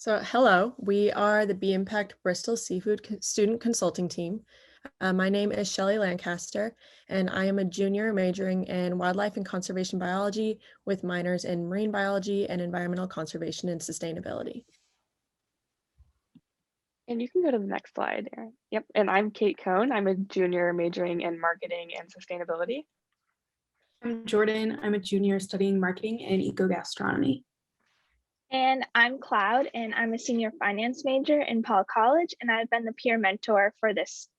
So, hello, we are the Be Impact Bristol Student Consulting Team. My name is Shelley Lancaster, and I am a junior majoring in wildlife and conservation biology with minors in marine biology and environmental conservation and sustainability. And you can go to the next slide, Erin. Yep, and I'm Kate Cohn. I'm a junior majoring in marketing and sustainability. I'm Jordan. I'm a junior studying marketing and eco-gastronomy. And I'm Cloud, and I'm a senior finance major in Paul College, and I've been the peer mentor for this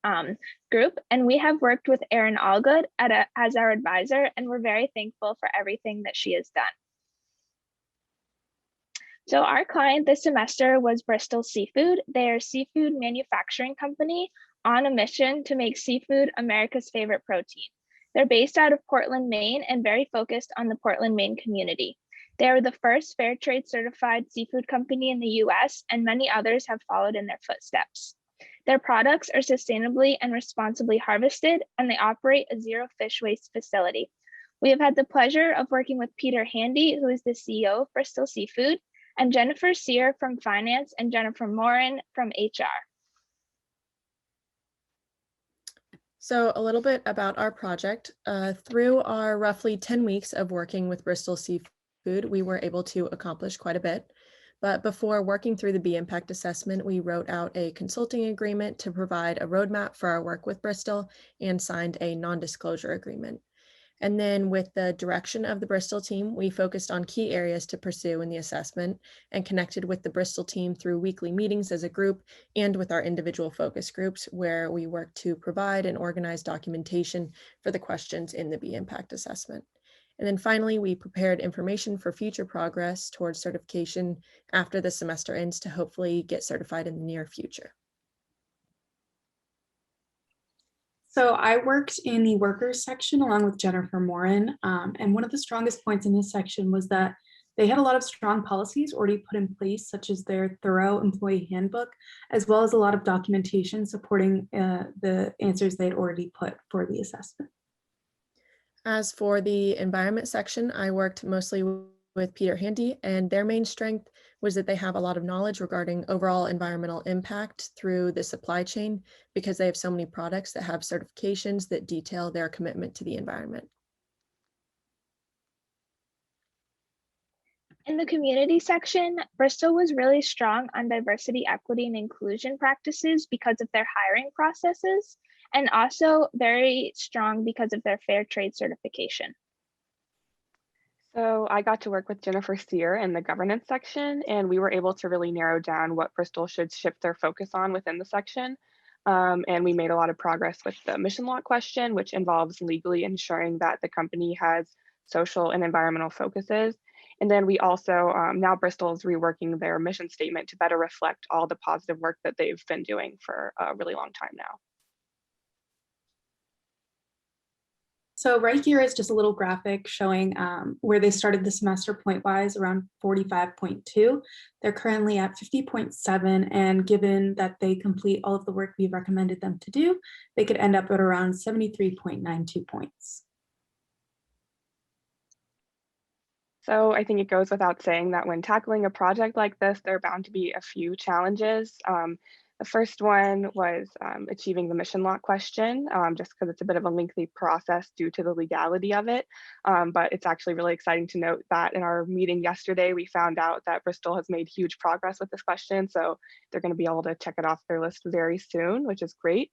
group. And we have worked with Erin Allgood as our advisor, and we're very thankful for everything that she has done. So our client this semester was Bristol Seafood. They're a seafood manufacturing company on a mission to make seafood America's favorite protein. They're based out of Portland, Maine, and very focused on the Portland, Maine community. They are the first fair trade certified seafood company in the US, and many others have followed in their footsteps. Their products are sustainably and responsibly harvested, and they operate a zero fish waste facility. We have had the pleasure of working with Peter Handy, who is the CEO of Bristol Seafood, and Jennifer Sear from Finance and Jennifer Morin from HR. So, a little bit about our project. Through our roughly 10 weeks of working with Bristol Seafood, we were able to accomplish quite a bit. But before working through the Be Impact assessment, we wrote out a consulting agreement to provide a roadmap for our work with Bristol and signed a non-disclosure agreement. And then with the direction of the Bristol team, we focused on key areas to pursue in the assessment and connected with the Bristol team through weekly meetings as a group and with our individual focus groups where we work to provide and organize documentation for the questions in the Be Impact assessment. And then finally, we prepared information for future progress towards certification after the semester ends to hopefully get certified in the near future. So I worked in the workers section along with Jennifer Morin. And one of the strongest points in this section was that they had a lot of strong policies already put in place, such as their thorough employee handbook, as well as a lot of documentation supporting the answers they'd already put for the assessment. As for the environment section, I worked mostly with Peter Handy, and their main strength was that they have a lot of knowledge regarding overall environmental impact through the supply chain because they have so many products that have certifications that detail their commitment to the environment. In the community section, Bristol was really strong on diversity, equity, and inclusion practices because of their hiring processes, and also very strong because of their fair trade certification. So I got to work with Jennifer Sear in the governance section, and we were able to really narrow down what Bristol should shift their focus on within the section. And we made a lot of progress with the mission law question, which involves legally ensuring that the company has social and environmental focuses. And then we also, now Bristol is reworking their mission statement to better reflect all the positive work that they've been doing for a really long time now. So right here is just a little graphic showing where they started the semester point-wise around 45.2. They're currently at 50.7, and given that they complete all of the work we recommended them to do, they could end up at around 73.92 points. So I think it goes without saying that when tackling a project like this, there are bound to be a few challenges. The first one was achieving the mission law question, just because it's a bit of a lengthy process due to the legality of it. But it's actually really exciting to note that in our meeting yesterday, we found out that Bristol has made huge progress with this question. So they're going to be able to check it off their list very soon, which is great.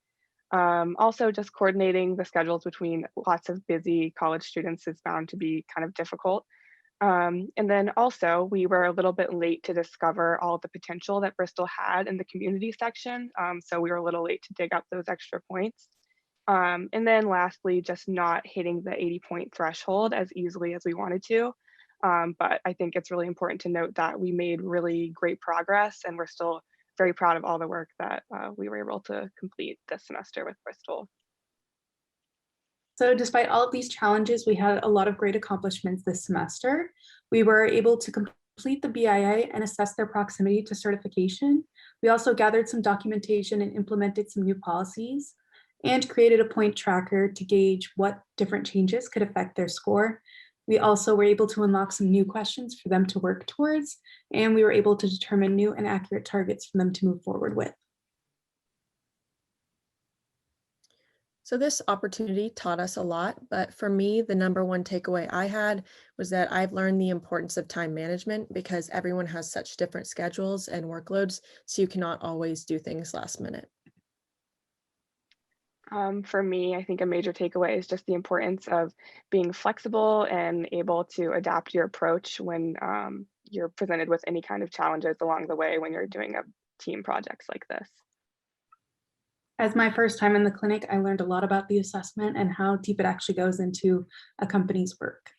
Also, just coordinating the schedules between lots of busy college students is bound to be kind of difficult. And then also, we were a little bit late to discover all the potential that Bristol had in the community section. So we were a little late to dig up those extra points. And then lastly, just not hitting the 80-point threshold as easily as we wanted to. But I think it's really important to note that we made really great progress, and we're still very proud of all the work that we were able to complete this semester with Bristol. So despite all of these challenges, we had a lot of great accomplishments this semester. We were able to complete the BIA and assess their proximity to certification. We also gathered some documentation and implemented some new policies and created a point tracker to gauge what different changes could affect their score. We also were able to unlock some new questions for them to work towards, and we were able to determine new and accurate targets for them to move forward with. So this opportunity taught us a lot, but for me, the number one takeaway I had was that I've learned the importance of time management because everyone has such different schedules and workloads, so you cannot always do things last minute. For me, I think a major takeaway is just the importance of being flexible and able to adapt your approach when you're presented with any kind of challenges along the way when you're doing a team projects like this. As my first time in the clinic, I learned a lot about the assessment and how deep it actually goes into a company's work.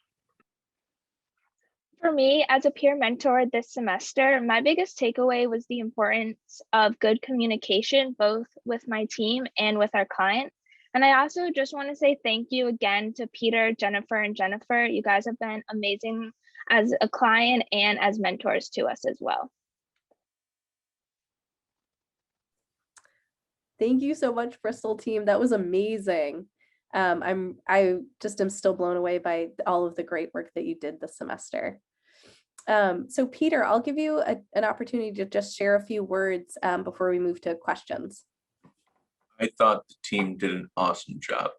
For me, as a peer mentor this semester, my biggest takeaway was the importance of good communication, both with my team and with our client. And I also just want to say thank you again to Peter, Jennifer, and Jennifer. You guys have been amazing as a client and as mentors to us as well. Thank you so much, Bristol team. That was amazing. I just am still blown away by all of the great work that you did this semester. So Peter, I'll give you an opportunity to just share a few words before we move to questions. I thought the team did an awesome job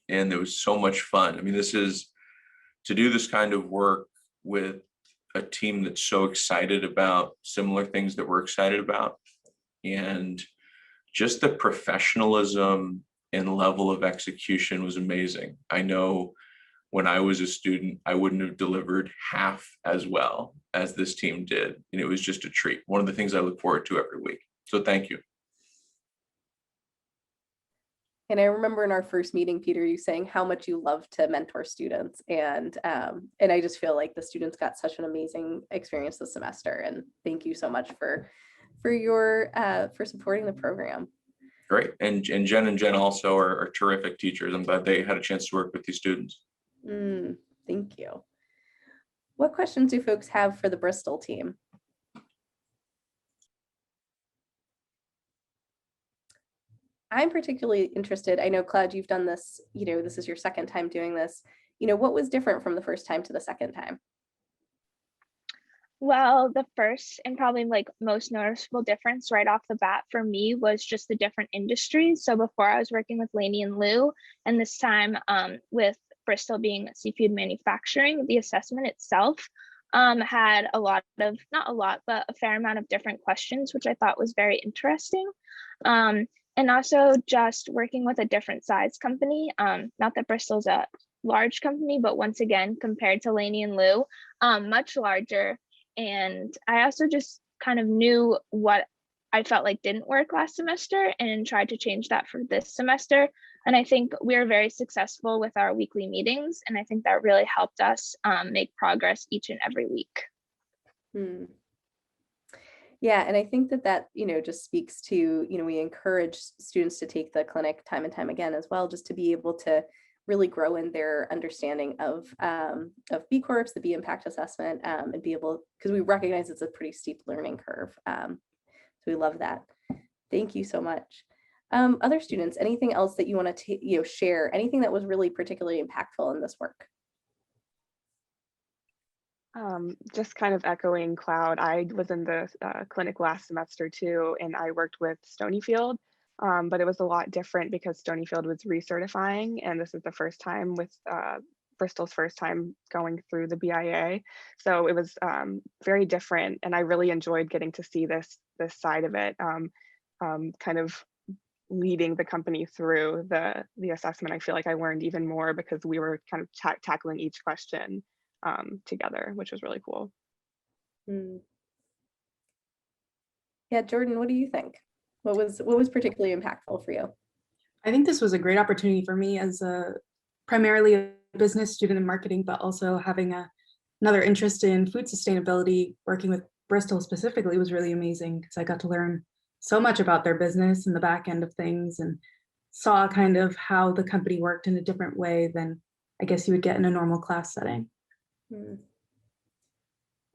and there was so much fun. I mean, to do this kind of work with a team that's so excited about similar things that we're excited about, and just the professionalism and level of execution was amazing. I know when I was a student, I wouldn't have delivered half as well as this team did. And it was just a treat. One of the things I look forward to every week. So thank you. And I remember in our first meeting, Peter, you saying how much you love to mentor students. And I just feel like the students got such an amazing experience this semester. And thank you so much for supporting the program. Great. And Jen also are terrific teachers. I'm glad they had a chance to work with these students. Thank you. What questions do folks have for the Bristol team? I'm particularly interested. I know, Cloud, you've done this, this is your second time doing this. What was different from the first time to the second time? Well, the first and probably like most noticeable difference right off the bat for me was just the different industries. So before I was working with Lainey and Lou, and this time with Bristol being seafood manufacturing, the assessment itself had not a lot, but a fair amount of different questions, which I thought was very interesting. And also just working with a different size company. Not that Bristol's a large company, but once again, compared to Lainey and Lou, much larger. And I also just kind of knew what I felt like didn't work last semester and tried to change that for this semester. And I think we were very successful with our weekly meetings. And I think that really helped us make progress each and every week. Yeah, and I think that just speaks to, we encourage students to take the clinic time and time again as well, just to be able to really grow in their understanding of B Corps, the B Impact Assessment, and be able, because we recognize it's a pretty steep learning curve. So we love that. Thank you so much. Other students, anything else that you want to share? Anything that was really particularly impactful in this work? Just kind of echoing Cloud, I was in the clinic last semester too, and I worked with Stonyfield. But it was a lot different because Stonyfield was recertifying, and this is the first time with Bristol's first time going through the BIA. So it was very different, and I really enjoyed getting to see this side of it, kind of leading the company through the assessment. I feel like I learned even more because we were kind of tackling each question together, which was really cool. Yeah, Jordan, what do you think? What was particularly impactful for you? I think this was a great opportunity for me as primarily a business student in marketing, but also having another interest in food sustainability. Working with Bristol specifically was really amazing because I got to learn so much about their business and the back end of things, and saw kind of how the company worked in a different way than I guess you would get in a normal class setting.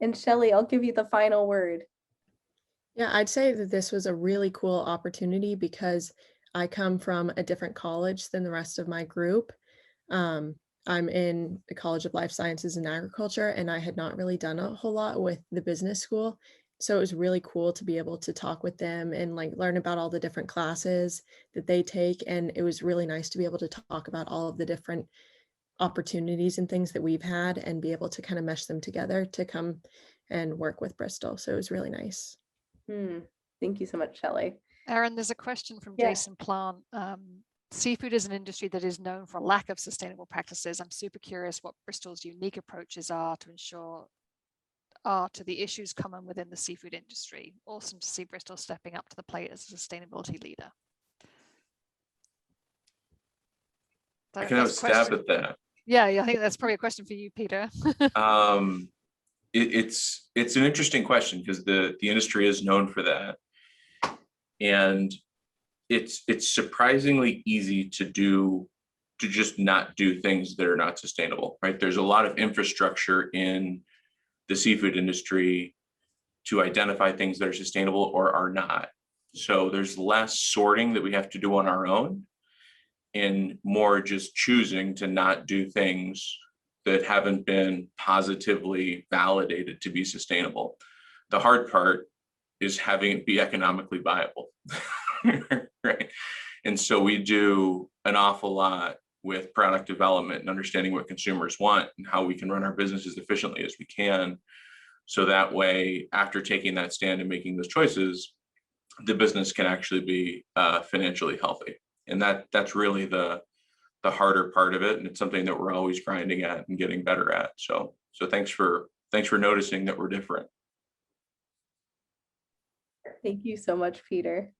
And Shelley, I'll give you the final word. Yeah, I'd say that this was a really cool opportunity because I come from a different college than the rest of my group. I'm in the College of Life Sciences and Agriculture, and I had not really done a whole lot with the business school. So it was really cool to be able to talk with them and like learn about all the different classes that they take. And it was really nice to be able to talk about all of the different opportunities and things that we've had and be able to kind of mesh them together to come and work with Bristol. So it was really nice. Thank you so much, Shelley. Aaron, there's a question from Yeah. Jason Plant. Seafood is an industry that is known for a lack of sustainable practices. I'm super curious what Bristol's unique approaches are to ensure to the issues common within the seafood industry. Awesome to see Bristol stepping up to the plate as a sustainability leader. I can have a stab at that. Yeah, I think that's probably a question for you, Peter. It's an interesting question because the industry is known for that. And it's surprisingly easy to just not do things that are not sustainable, right? There's a lot of infrastructure in the seafood industry to identify things that are sustainable or are not. So there's less sorting that we have to do on our own and more just choosing to not do things that haven't been positively validated to be sustainable. The hard part is having it be economically viable. Right. And so we do an awful lot with product development and understanding what consumers want and how we can run our business as efficiently as we can. So that way, after taking that stand and making those choices, the business can actually be financially healthy. And that's really the harder part of it. And it's something that we're always grinding at and getting better at. So thanks for noticing that we're different. Thank you so much, Peter.